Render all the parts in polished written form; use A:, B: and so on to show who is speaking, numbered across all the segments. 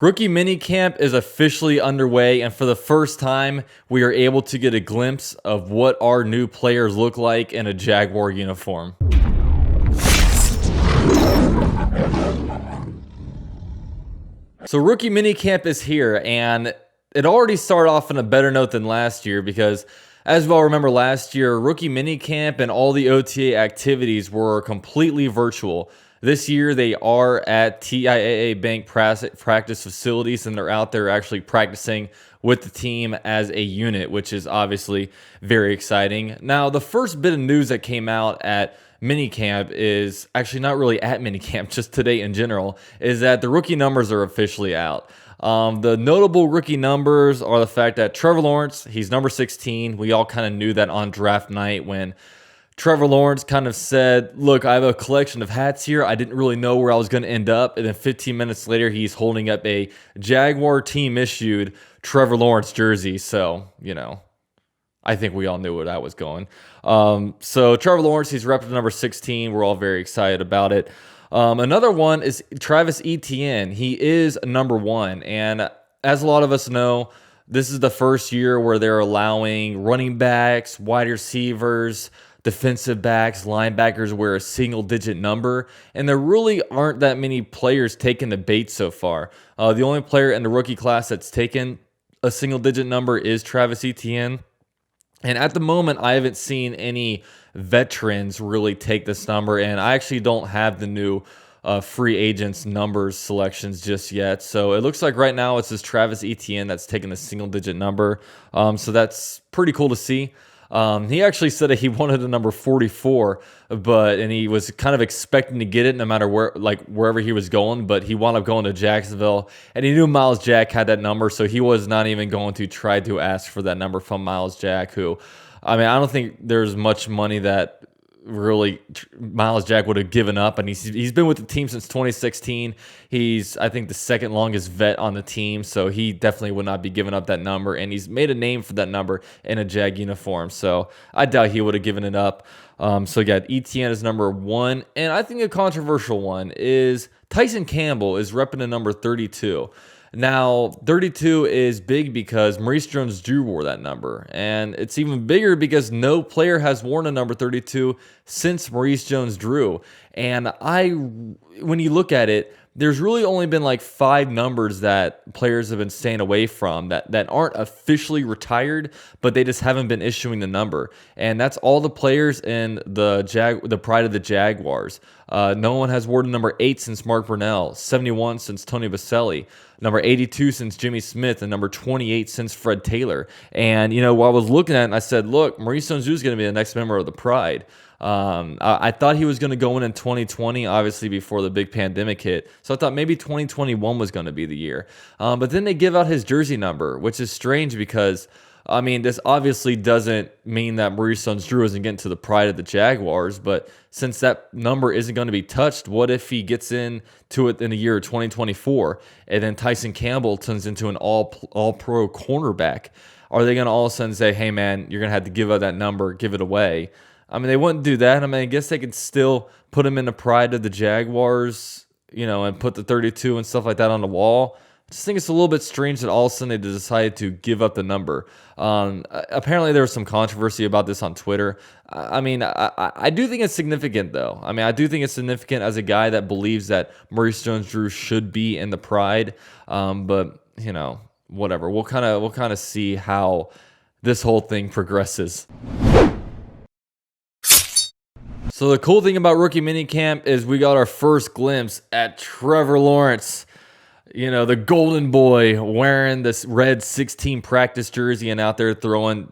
A: Rookie minicamp is officially underway, and for the first time, we are able to get a glimpse of what our new players look like in a Jaguar uniform. So rookie minicamp is here, and it already started off on a better note than last year because, as we all remember last year, rookie minicamp and all the OTA activities were completely virtual. This year, they are at TIAA Bank practice facilities, and they're out there actually practicing with the team as a unit, which is obviously very exciting. Now, the first bit of news that came out at minicamp is actually not really at minicamp, just today in general, is that the rookie numbers are officially out. The notable rookie numbers are the fact that Trevor Lawrence, he's number 16. We all kind of knew that on draft night when Trevor Lawrence kind of said, look, I have a collection of hats here. I didn't really know where I was going to end up. And then 15 minutes later, he's holding up a Jaguar team issued Trevor Lawrence jersey. So, I think we all knew where that was going. So Trevor Lawrence, he's repping number 16. We're all very excited about it. Another one is Travis Etienne. He is number 1. And as a lot of us know, this is the first year where they're allowing running backs, wide receivers, defensive backs, linebackers wear a single-digit number, and there really aren't that many players taking the bait so far. The only player in the rookie class that's taken a single-digit number is Travis Etienne, and at the moment, I haven't seen any veterans really take this number, and I actually don't have the new free agents numbers selections just yet. So it looks like right now it's this Travis Etienne that's taking a single-digit number, so that's pretty cool to see. He actually said that he wanted a number 44, and he was kind of expecting to get it no matter where, like wherever he was going, but he wound up going to Jacksonville, and he knew Miles Jack had that number, so he was not even going to try to ask for that number from Miles Jack, who, I don't think there's much money that really Miles Jack would have given up, and he's been with the team since 2016. He's, I think, the second longest vet on the team, so he definitely would not be giving up that number, and he's made a name for that number in a Jag uniform, so I doubt he would have given it up. So yeah, Etienne is number 1, and I think a controversial one is Tyson Campbell is repping the number 32. Now, 32 is big because Maurice Jones-Drew wore that number, and it's even bigger because no player has worn a number 32 since Maurice Jones-Drew. And when you look at it, there's really only been like 5 numbers that players have been staying away from that aren't officially retired, but they just haven't been issuing the number. And that's all the players in the pride of the Jaguars. No one has worn number 8 since Mark Brunell, 71 since Tony Baselli, number 82 since Jimmy Smith, and number 28 since Fred Taylor. And, while I was looking at it, I said, look, Maurice Jones-Drew is going to be the next member of the pride. I thought he was going to go in 2020, obviously before the big pandemic hit. So I thought maybe 2021 was going to be the year. But then they give out his jersey number, which is strange because, this obviously doesn't mean that Maurice Jones-Drew isn't getting to the pride of the Jaguars. But since that number isn't going to be touched, what if he gets into it in the year 2024 and then Tyson Campbell turns into an all-pro cornerback? Are they going to all of a sudden say, hey, man, you're going to have to give up that number, give it away? They wouldn't do that. I guess they could still put him in the pride of the Jaguars, and put the 32 and stuff like that on the wall. I just think it's a little bit strange that all of a sudden they decided to give up the number. Apparently there was some controversy about this on Twitter. I do think it's significant, though. I do think it's significant as a guy that believes that Maurice Jones-Drew should be in the pride. But, whatever. We'll kind of see how this whole thing progresses. So the cool thing about rookie minicamp is we got our first glimpse at Trevor Lawrence, the golden boy wearing this red 16 practice jersey and out there throwing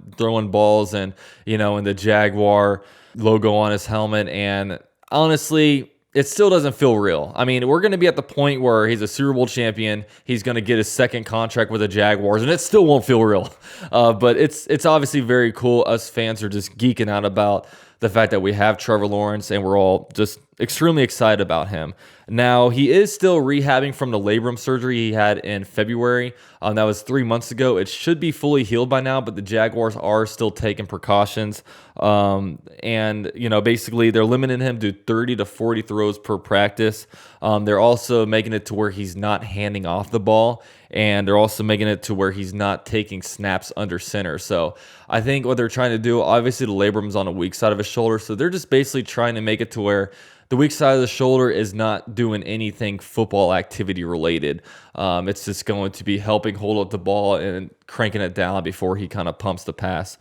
A: balls and, and the Jaguar logo on his helmet. And honestly, it still doesn't feel real. We're going to be at the point where he's a Super Bowl champion. He's going to get his second contract with the Jaguars, and it still won't feel real. But it's obviously very cool. Us fans are just geeking out about the fact that we have Trevor Lawrence and we're all just extremely excited about him. Now, he is still rehabbing from the labrum surgery he had in February. That was 3 months ago. It should be fully healed by now, but the Jaguars are still taking precautions. And, basically they're limiting him to 30 to 40 throws per practice. They're also making it to where he's not handing off the ball, and they're also making it to where he's not taking snaps under center. So I think what they're trying to do, obviously the labrum's on the weak side of his shoulder, so they're just basically trying to make it to where the weak side of the shoulder is not doing anything football activity related. It's just going to be helping hold up the ball and cranking it down before he kind of pumps the pass.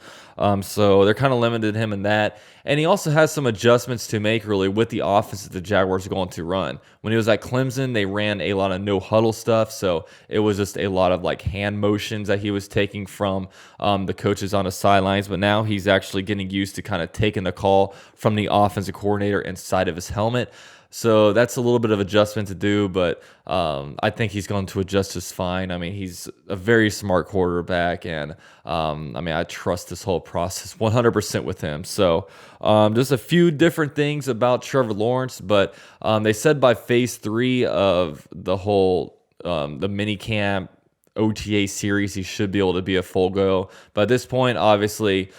A: So they're kind of limited him in that. And he also has some adjustments to make really with the offense that the Jaguars are going to run. When he was at Clemson, they ran a lot of no huddle stuff. So it was just a lot of like hand motions that he was taking from the coaches on the sidelines. But now he's actually getting used to kind of taking the call from the offensive coordinator inside of his helmet. So that's a little bit of adjustment to do, but I think he's going to adjust just fine. I mean, he's a very smart quarterback, and I trust this whole process 100% with him. So just a few different things about Trevor Lawrence, but they said by phase 3 of the whole the minicamp OTA series, he should be able to be a full go. But at this point, obviously,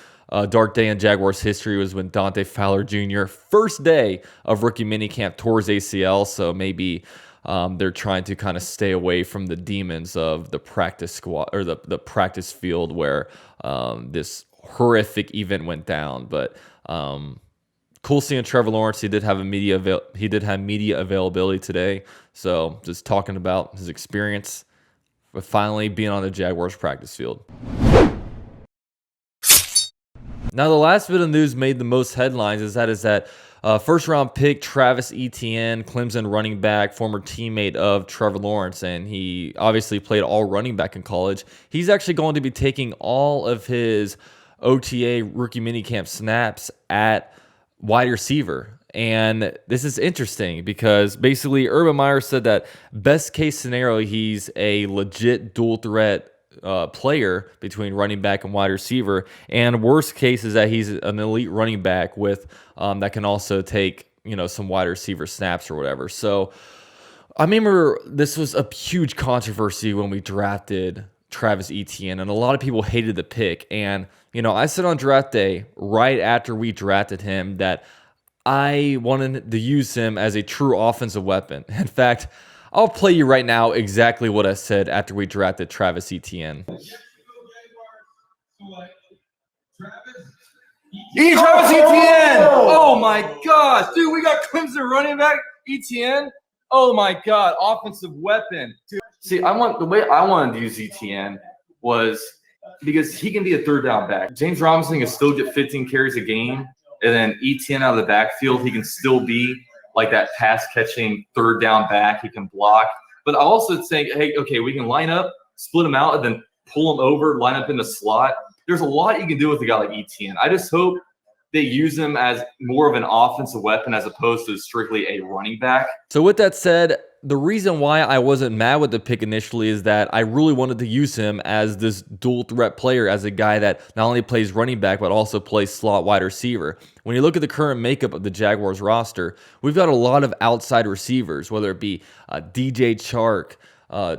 A: dark day in Jaguars history was when Dante Fowler Jr. first day of rookie minicamp tore his ACL, so maybe they're trying to kind of stay away from the demons of the practice squad or the practice field where this horrific event went down. But cool seeing Trevor Lawrence. He did have media availability today, so just talking about his experience with finally being on the Jaguars practice field. Now, the last bit of news made the most headlines is that first-round pick Travis Etienne, Clemson running back, former teammate of Trevor Lawrence, and he obviously played all running back in college. He's actually going to be taking all of his OTA rookie minicamp snaps at wide receiver. And this is interesting because basically Urban Meyer said that best case scenario, he's a legit dual threat player between running back and wide receiver, and worst case is that he's an elite running back with that can also take some wide receiver snaps or whatever. So I remember this was a huge controversy when we drafted Travis Etienne, and a lot of people hated the pick. And I said on draft day right after we drafted him that I wanted to use him as a true offensive weapon. In fact, I'll play you right now exactly what I said after we drafted Travis Etienne.
B: Travis Etienne! Oh my gosh, dude, we got Clemson running back Etienne. Oh my god, offensive weapon. Dude.
C: See, the way I wanted to use Etienne was because he can be a third down back. James Robinson can still get 15 carries a game, and then Etienne out of the backfield, he can still be like that pass-catching third down back. He can block. But I also think, hey, okay, we can line up, split him out, and then pull him over, line up in the slot. There's a lot you can do with a guy like Etienne. I just hope they use him as more of an offensive weapon as opposed to strictly a running back.
A: So with that said, the reason why I wasn't mad with the pick initially is that I really wanted to use him as this dual threat player, as a guy that not only plays running back, but also plays slot wide receiver. When you look at the current makeup of the Jaguars roster, we've got a lot of outside receivers, whether it be DJ Chark,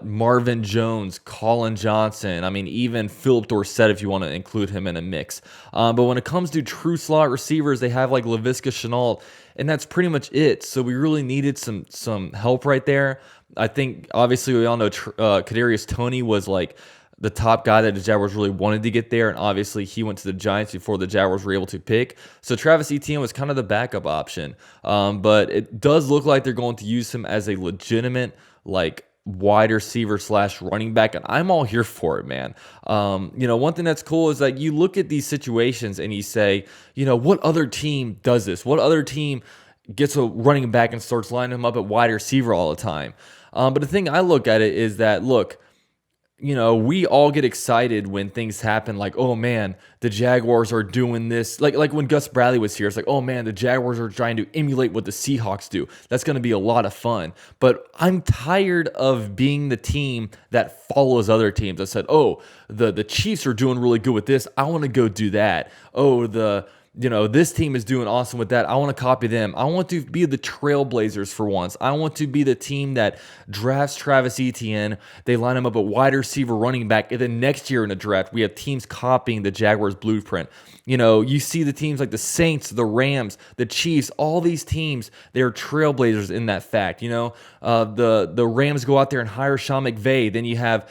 A: Marvin Jones, Colin Johnson. I mean, even Philip Dorsett, if you want to include him in a mix. But when it comes to true slot receivers, they have like Laviska Shenault, and that's pretty much it. So we really needed some help right there. I think, obviously, we all know Kadarius Toney was like the top guy that the Jaguars really wanted to get there, and obviously he went to the Giants before the Jaguars were able to pick. So Travis Etienne was kind of the backup option. But it does look like they're going to use him as a legitimate, like, wide receiver / running back, and I'm all here for it, man. One thing that's cool is that you look at these situations and you say, what other team does this? What other team gets a running back and starts lining him up at wide receiver all the time? But the thing I look at it is that, look, we all get excited when things happen like, oh man, the Jaguars are doing this. Like when Gus Bradley was here, it's like, oh man, the Jaguars are trying to emulate what the Seahawks do. That's going to be a lot of fun. But I'm tired of being the team that follows other teams that said, oh, the Chiefs are doing really good with this. I want to go do that. Oh, the you know, this team is doing awesome with that. I want to copy them. I want to be the trailblazers for once. I want to be the team that drafts Travis Etienne. They line him up at wide receiver, running back. And then next year in the draft, we have teams copying the Jaguars blueprint. You know, you see the teams like the Saints, the Rams, the Chiefs, all these teams, they're trailblazers in that fact. You know, the Rams go out there and hire Sean McVay. Then you have,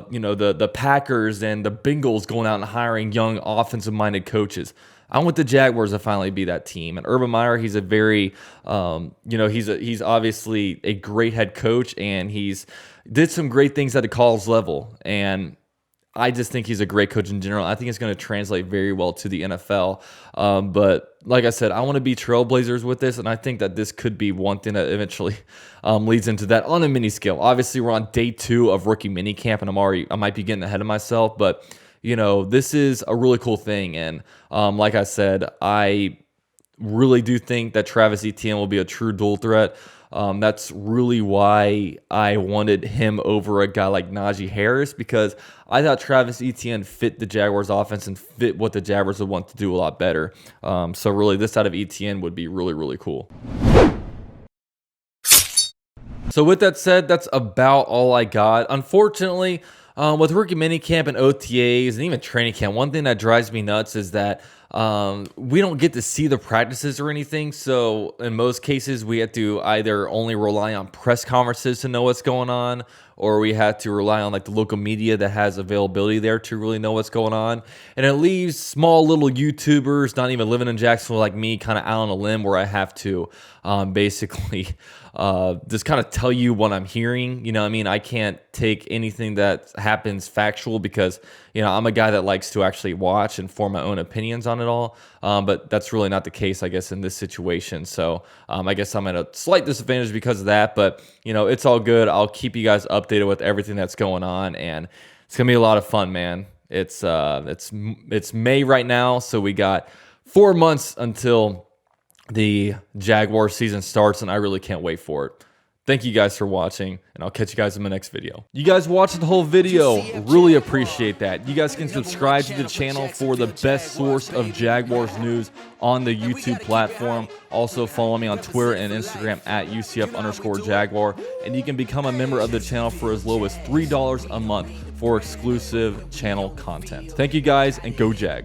A: you know, the Packers and the Bengals going out and hiring young offensive-minded coaches. I want the Jaguars to finally be that team. And Urban Meyer, he's a very, you know, he's obviously a great head coach, and he's did some great things at the college level. And I just think he's a great coach in general. I think it's going to translate very well to the NFL. But like I said, I want to be trailblazers with this, and I think that this could be one thing that eventually leads into that on a mini scale. Obviously, we're on day 2 of rookie minicamp, and I might be getting ahead of myself, but you know, this is a really cool thing. And like I said, I really do think that Travis Etienne will be a true dual threat. That's really why I wanted him over a guy like Najee Harris, because I thought Travis Etienne fit the Jaguars offense and fit what the Jaguars would want to do a lot better. So really, this out of Etienne would be really, really cool. So with that said, that's about all I got. Unfortunately, with rookie minicamp and OTAs and even training camp, one thing that drives me nuts is that we don't get to see the practices or anything. So in most cases, we have to either only rely on press conferences to know what's going on, or we have to rely on like the local media that has availability there to really know what's going on. And it leaves small little YouTubers, not even living in Jacksonville like me, kind of out on a limb where I have to basically just kind of tell you what I'm hearing. You know what I mean? I can't take anything that happens factual because, you know, I'm a guy that likes to actually watch and form my own opinions on it all. But that's really not the case, I guess, in this situation. So I guess I'm at a slight disadvantage because of that. But, you know, it's all good. I'll keep you guys updated with everything that's going on. And it's going to be a lot of fun, man. It's May right now. So we got 4 months until the Jaguar season starts, and I really can't wait for it. Thank you guys for watching, and I'll catch you guys in my next video. You guys watched the whole video. Really appreciate that. You guys can subscribe to the channel for the best source of Jaguars news on the YouTube platform. Also follow me on Twitter and Instagram at UCF_Jaguar. And you can become a member of the channel for as low as $3 a month for exclusive channel content. Thank you guys, and go Jags.